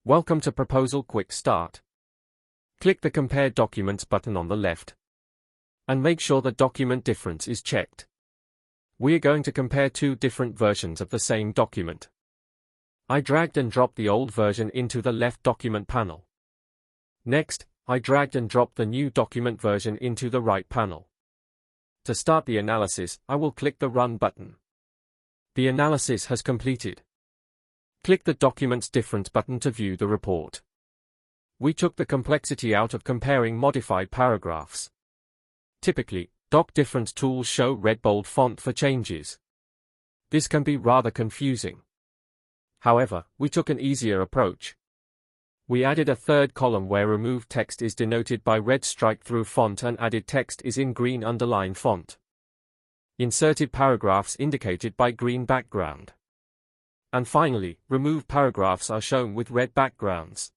Welcome to Proposal Quick Start. Click the Compare Documents button on the left. And make sure the document difference is checked. We are going to compare two different versions of the same document. I dragged and dropped the old version into the left document panel. Next, I dragged and dropped the new document version into the right panel. To start the analysis, I will click the Run button. The analysis has completed. Click the Documents Difference button to view the report. We took the complexity out of comparing modified paragraphs. Typically, doc difference tools show red bold font for changes. This can be rather confusing. However, we took an easier approach. We added a third column where removed text is denoted by red strike-through font and added text is in green underline font. Inserted paragraphs indicated by green background. And finally, removed paragraphs are shown with red backgrounds.